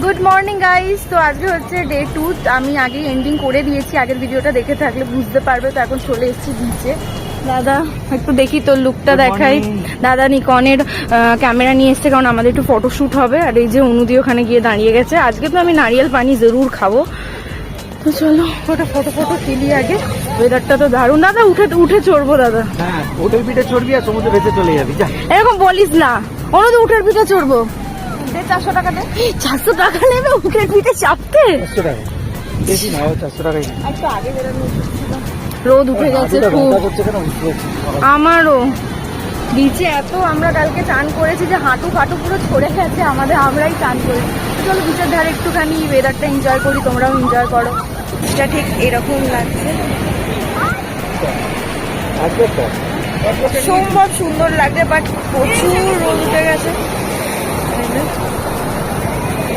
Good morning guys. তো আজকে হচ্ছে ডে 2। আমি আগে এন্ডিং করে দিয়েছি, আগের ভিডিওটা দেখে থাকলে বুঝতে পারবে। তো এখন চলে এসেছি বিচে। দাদা একটু দেখি তোর লুকটা দেখাই। দাদা নিকনের ক্যামেরা নিয়ে এসছে, কারণ আমাদের একটু ফটোশ্যুট হবে। আর এই যে অনুদি ওখানে গিয়ে দাঁড়িয়ে গেছে। আজকে তো আমি নারিয়েল পানি জরুর খাবো। তো চলো ফটো তুলি আগে। ওয়েদারটা তো দারুণ। দাদা উঠে চড়বো দাদা। হ্যাঁ, উঠের পিঠে চড়বি আর সমুদ্রে ভেসে চলে যাবি। যা, এরকম বলিস না। অনুদি উঠের পিঠে চড়বো। 400 টাকা দে। 400 টাকা নেবে উঠের পিঠে চাপতে? 400 টাকা বেশি না, 400 টাকাই। একটু আগে বেরোনো। রোদ উঠে গেছে খুব। আমারও বিচে এত আমরা কালকে চান করেছি যে হাঁটু ফাটু পুরো ছড়ে গেছে আমাদের, আমরাই চান করেছি। চলো বিচের ধারে একটুখানি ওয়েদারটা এনজয় করি, তোমরাও এনজয় করো। এটা ঠিক এরকম লাগছে, সম্ভব সুন্দর লাগছে, বাট প্রচুর রোদ উঠে গেছে।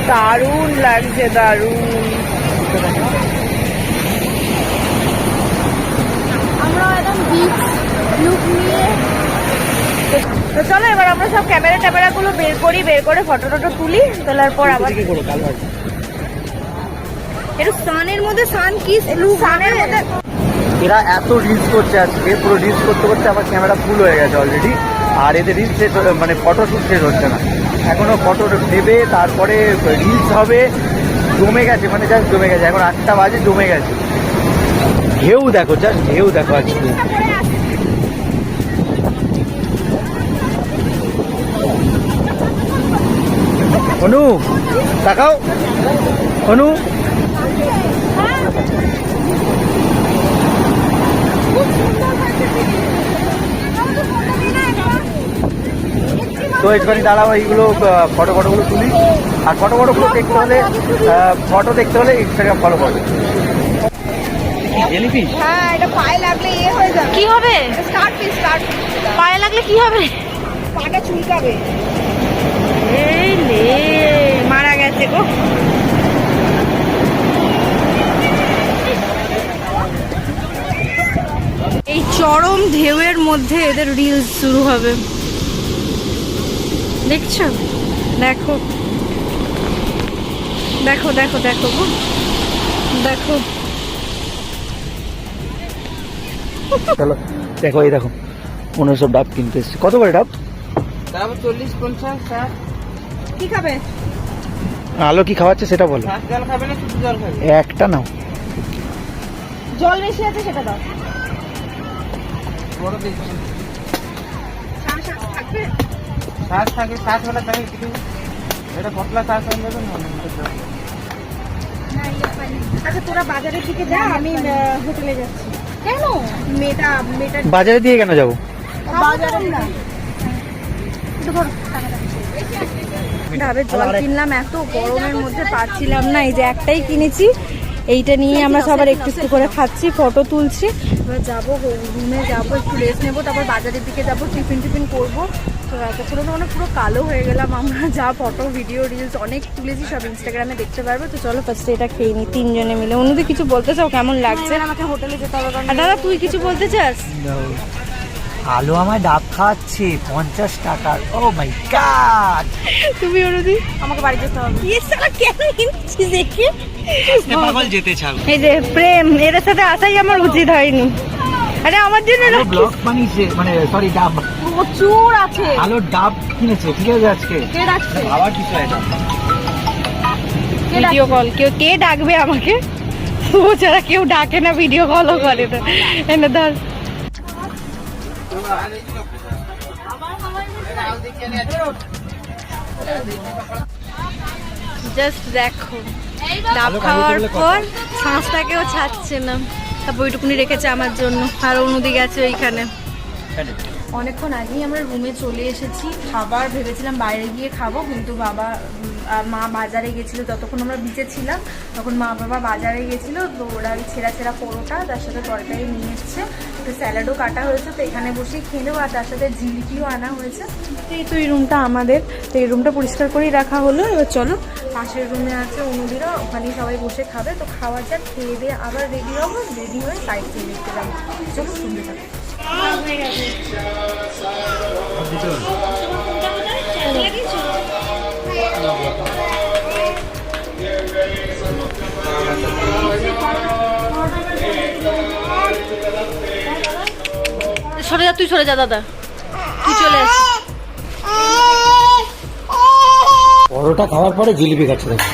দারুণ লাগছে, দারুণ। আমরা একদম বিচ লুক নিয়ে। তো চলো এবার আমরা সব ক্যামেরা গুলো বের করে ফটো তুলি। তোলার পর আবার একটু সানের মধ্যে সান কিস লুক। সানের মধ্যে এরা এত রিলস করছে আজকে, পুরো রিলস করতে করতে আমার ক্যামেরা ফুল হয়ে গেছে অলরেডি। আর এদের রিলস শেষ মানে ফটোশ্যুট শেষ হচ্ছে না, এখনো ফটো নেবে, তারপরে রিলস হবে। জমে গেছে, মানে জাস্ট জমে গেছে। এখন 8টা বাজে, জমে গেছে। ঢেউ দেখো, জাস্ট ঢেউ দেখো আজকে। অনু তাকাও, অনু তো একটুখানি দাঁড়াও, এইগুলো ফটোগুলো তুলি। আর ফটোগুলো দেখতে হলে ইনস্টাগ্রাম ফলো করবে। হ্যাঁ, এটা পায়ে লাগলে হয়ে যাবে। কি হবে? স্টার্ট পায়ে লাগলে কি হবে? পাটা চুলকাবে। এই লে মারা গেছে গো। এই চরম ঢেউয়ের মধ্যে এদের রিলস শুরু হবে, দেখছো? দেখো দেখো দেখো দেখো গো, দেখো। চলো দেখো, এই দেখো মনে সব ডাব কিনতে এসছে। কত করে ডাব? 40-50 60। কি খাবে? আলো কি খাওয়াচ্ছে সেটা বলো। জল খাবে না শুধু জল খাবে? একটা নাও। জল বেশি আছে সেটা দাও। বড় দেখছি শাঁস থাকবে? শাঁস থাকে, শাঁসওয়ালা থাকে কিছু। এটা পতলা শাঁস হয়ে যাবে না। আচ্ছা তোরা বাজারের দিকে যা, আমি হোটেলে যাচ্ছি। কেন? মেয়েটা বাজারে দিয়ে কেন যাবো? বাজারে না, ডাবের জল কিনলাম, এত গরমের মধ্যে পাচ্ছিলাম না। এই যে একটাই কিনেছি, এইটা নিয়ে আমরা সবার একটু একটু করে খাচ্ছি, ফটো তুলছি। এবার যাবো রুমে, যাবো একটু রেস্ট নেবো, তারপর বাজারের দিকে যাবো, টিফিন করবো। তো এতক্ষণ মানে পুরো কালো হয়ে গেলাম আমরা। যা ফটো ভিডিও রিলস অনেক তুলেছি, সব ইনস্টাগ্রামে দেখতে পারবে। তো চলো ফার্স্টে এটা খেয়ে নিই 3 জনে মিলে। অনুদি কিছু বলতে চাও? কেমন লাগছে? আমাকে হোটেলে যেতে হবে। আর দাদা তুই কিছু বলতে চাস? আলো আমার ডাব খাওয়াচ্ছে 50 টাকা। ও মাই গড। তুমি অনুদি? আমাকে বাড়ি যেতে হবে। এই শালা কেন কিনছিস দেখে? পাগল যেতে চাও। এই যে প্রেম, এর সাথে আসাই আমার উচিত হয়নি। আরে আমার জন্য ব্লগ বানিয়েছে, মানে সরি ডাব প্রচুর আছে। আলো ডাব কিনেছে, ঠিক আছে। আজকে কে ডাকছে? আবার কিছু এটা ভিডিও কল। কে ডাকবে আমাকে? ও ছাড়া কেউ ডাকে না, ভিডিও কলও করে না। এনে ধর। জাস্ট দেখো, ডাব খাওয়ার পর শ্বাসটাকেও ছাড়ছে না। তারপর ওইটুকুনি রেখেছে আমার জন্য। আর অনুদি গেছে ওইখানে। অনেকক্ষণ আগেই আমরা রুমে চলে এসেছি। খাবার ভেবেছিলাম বাইরে গিয়ে খাবো, কিন্তু বাবা আর মা বাজারে গেছিলো। যতক্ষণ আমরা বিচে ছিলাম তখন মা বাবা বাজারে গেছিলো। তো ওরা ওই ছেঁড়া পরোটা, তার সাথে তরকারি নিয়ে এসছে, একটু স্যালাডও কাটা হয়েছে। তো এখানে বসেই খেয়ে নেবো। আর তার সাথে জিলিপিও আনা হয়েছে। তো এই তো এই রুমটা আমাদের। তো এই রুমটা পরিষ্কার করেই রাখা হলো। এবার চলো পাশের রুমে আছে অনুদিরা, ওখানেই সবাই বসে খাবে। তো খাওয়া যাক, খেয়ে দিয়ে আবার রেডি হবো। রেডি হয়ে সাইড সিন দেখতে যাবো। চলো শুনতে থাকো। সরে যা, তুই সরে যা দাদা, তুই চলে আস। পরোটা খাওয়ার পরে জিলিপি খাচ্ছে দেখো।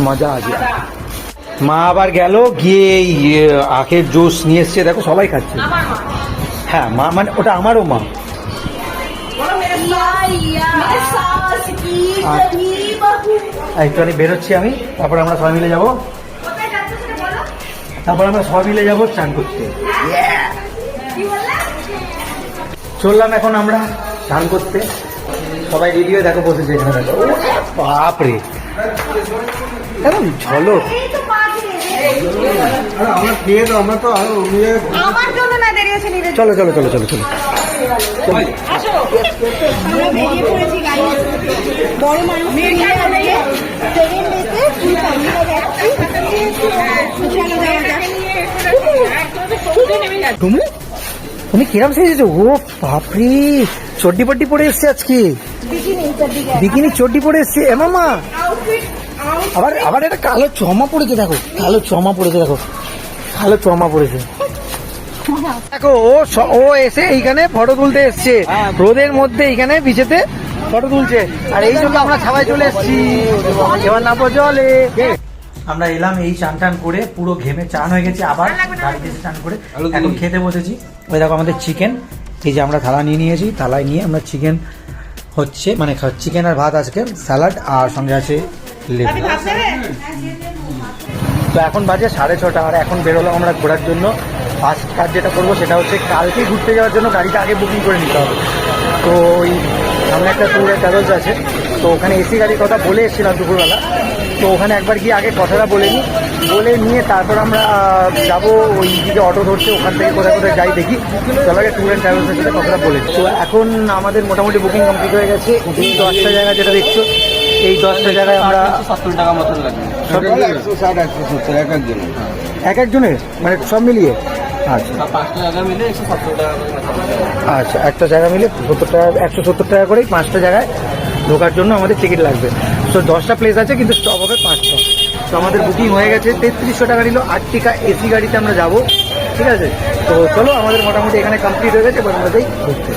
মজা আছে। মা আবার গেল গিয়ে এই আখের জুস নিয়ে এসছে, দেখো সবাই খাচ্ছে। হ্যাঁ মা মানে ওটা আমারও মা। একটুখানি বেরোচ্ছি আমি, তারপর আমরা সবাই মিলে যাবো, চান করতে। চললাম এখন আমরা চান করতে, সবাই রেডি হয়ে দেখো বসেছে এখানে। দেখো বাপরে একদম ঝলক। চলো চলো চলো চলো চলো। তুমি কিরম সেজেছো? ও বাপরে, চড্ডি পড্ডি পরে এসছে আজকে, বিকিনি চড্ডি পরে এসছে। এ মামা আবার আবার একটা কালো চমা পড়েছে, দেখো কালো চমা পড়েছে, দেখো কালো চমা পড়েছে। দেখো ও এসে এইখানে ফটো তুলতে এসছে, রোদের মধ্যে এইখানে বিচেতে ফটো তুলছে, আর এই জন্য আমরা সবাই চলে এসছি। এবার না জলে আমরা এলাম, এই চান টান করে পুরো ঘেমে চান হয়ে গেছে, আবার গাড়িতে চান করে এখন খেতে বসেছি। ওই দেখো আমাদের চিকেন, এই যে আমরা থালা নিয়ে নিয়েছি, থালায় নিয়ে আমরা চিকেন হচ্ছে মানে চিকেন আর ভাত, আজকে স্যালাড আর সঙ্গে আছে লেবু। তো এখন বাজে 6:30, আর এখন বেরোলাম আমরা ঘোরার জন্য। ফার্স্ট কাজ যেটা করবো সেটা হচ্ছে কালকে ঘুরতে যাওয়ার জন্য গাড়িটা আগে বুকিং করে নিতে হবে। তো ওই সামনে একটা ট্যুরের ট্রাভেলস আছে, তো ওখানে এসি গাড়ির কথা বলে এসেছিলাম দুপুরবেলা, তো ওখানে একবার গিয়ে আগে কথাটা বলে নিয়ে তারপর আমরা যাবো ওই দিকে অটো ধরতে, ওখান থেকে কোথায় কোথায় যাই দেখি। চলো আগে ট্যুর অ্যান্ড ট্রাভেলসের সাথে কথাটা বলে। তো এখন আমাদের মোটামুটি বুকিং কমপ্লিট হয়ে গেছে। এই 10টা জায়গা যেটা দেখছো, এই 10টা জায়গায় আমরা 70 টাকা মতন লাগবে, 160-170 এক একজনের, মানে সব মিলিয়ে। আচ্ছা 5টা জায়গা মিলে 170 টাকা। আচ্ছা একটা জায়গা মিলে 70 টাকা, 170 টাকা করেই 5টা জায়গায় ঢোকার জন্য আমাদের টিকিট লাগবে। তো 10টা প্লেস আছে, কিন্তু স্টপ হবে 5টা। তো আমাদের বুকিং হয়ে গেছে, 3300 টাকা নিল 8 টিকা এসি গাড়িতে আমরা যাব, ঠিক আছে। তো চলো আমাদের মোটামুটি এখানে কমপ্লিট হয়ে গেছে, এবার আমরা যাই ঘুরতে।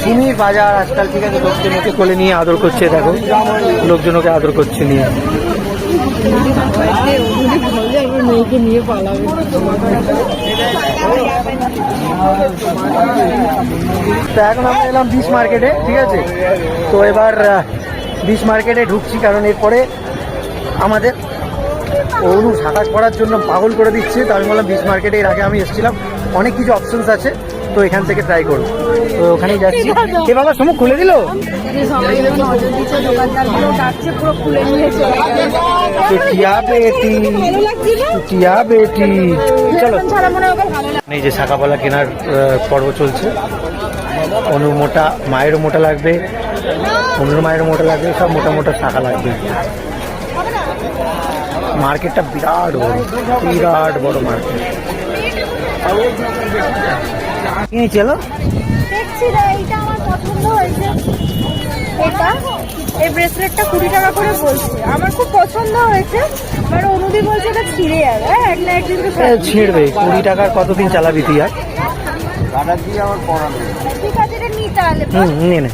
সুমির বাজার আজকাল, ঠিক আছে, লোকজনকে কোলে নিয়ে আদর করছে, দেখো লোকজনকে আদর করছে নিয়ে। তো এখন আমরা এলাম বিচ মার্কেটে, ঠিক আছে। তো এবার বিচ মার্কেটে ঢুকছি, কারণ এরপরে আমাদের অনু সাঁতার করার জন্য পাগল করে দিচ্ছে। তো আমি বললাম বিচ মার্কেটে এর আগে আমি এসেছিলাম, অনেক কিছু অপশনস আছে, তো এখান থেকে ট্রাই করবো। তো ওখানেই যাচ্ছি। এ বাবা সমুখ খুলে দিল, চলো। এই যে শাখাপালা কেনার পর্ব চলছে। অনুর মোটা, মায়েরও মোটা লাগবে, অনুর মায়েরও মোটা লাগবে, সব মোটা মোটা শাখা লাগবে। মার্কেটটা বিরাট বড় মার্কেট। চলো দেখছি না, এইটা আমার পছন্দ হয়েছে, এটা এই ব্রেসলেটটা 20 টাকা করে বলছে, আমার খুব পছন্দ হয়েছে। আমার অনুদি বলছে এটা ছিঁড়ে যাবে, একটা একদিন ছিঁড়বে। 20 টাকার কতদিন চালাবি তুই? আর ঠিক আছে, এটা নিই তাহলে। নিয়ে নে।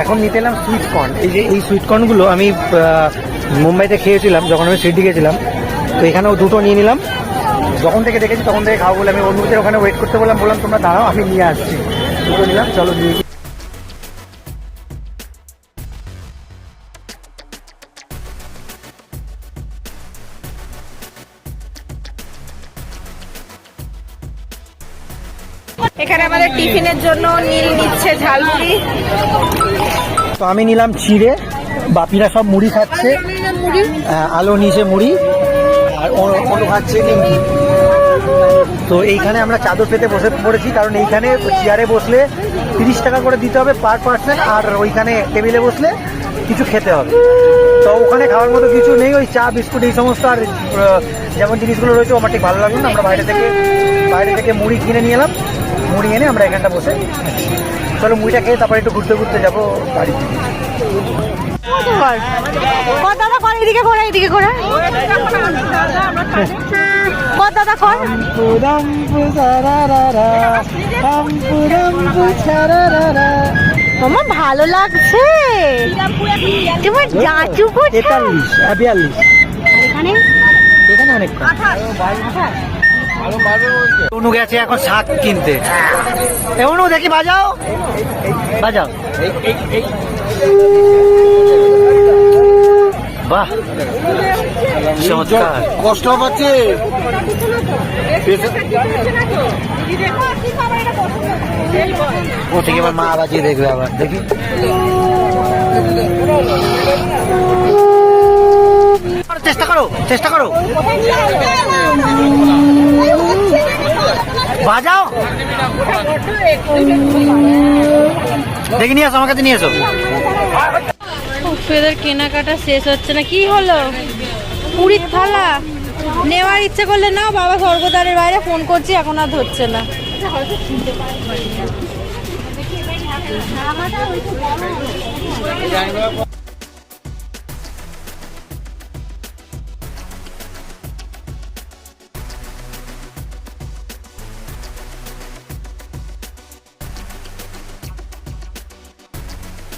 এখন নিতে এলাম সুইট কর্ন। এই যে এই সুইট কর্নগুলো আমি মুম্বাইতে খেয়েছিলাম যখন আমি সিডনি গেছিলাম, তো এখানেও দুটো নিয়ে নিলাম। যখন থেকে দেখেছি তখন থেকে খাওয়া বলে আমি অনুদের ওখানে ওয়েট করতে বললাম তোমরা দাঁড়াও আমি নিয়ে আসছি। দুটো নিলাম, চলো নিয়ে। এখানে আমাদের টিফিনের জন্য নীল নিচ্ছে ঝালমুড়ি। তো আমি নিলাম চিড়ে, বাপিরা সব মুড়ি খাচ্ছে, আলো নিচে মুড়ি, আর অনু খাচ্ছে নিমকি। তো এইখানে আমরা চাদর পেতে বসে পড়েছি, কারণ এইখানে চেয়ারে বসলে 30 টাকা করে দিতে হবে পার পার্সন, আর ওইখানে টেবিলে বসলে কিছু খেতে হবে। তো ওখানে খাওয়ার মতো কিছু নেই, ওই চা বিস্কুট এই সমস্ত আর যেমন জিনিসগুলো রয়েছে আমার ঠিক ভালো লাগলো না। আমরা বাইরে থেকে মুড়ি কিনে নিয়ে এলাম, মুড়ি এনে আমরা এখানটা বসে চলো মুড়িটা খেয়ে তারপরে একটু ঘুরতে ঘুরতে যাবো বাড়ি। দাদা কর, এদিকে ঘোরা, এদিকে ঘোরা। দাদা কর। আমার ভালো লাগছে। তোমার জাঁচু কোথায়? 42 এখানে এখানে অনেক অনু গেছে এখন শাক কিনতে। অনু দেখি বাজাও বাজাও। বাহ চমৎকার। কষ্ট পাচ্ছে ও থেকে আবার মা বাজিয়ে দেখবে, আবার দেখি। চেষ্টা করো চেষ্টা করো, বাজাও দেখি, নিয়ে আসো আমার কাছে নিয়ে এসো। এদের কেনাকাটা শেষ হচ্ছে না। কি হলো? পুরীর থালা নেওয়ার ইচ্ছে করলে নাও, বাবা স্বর্গদ্বারের বাইরে ফোন করছি, এখন আর ধরছে না।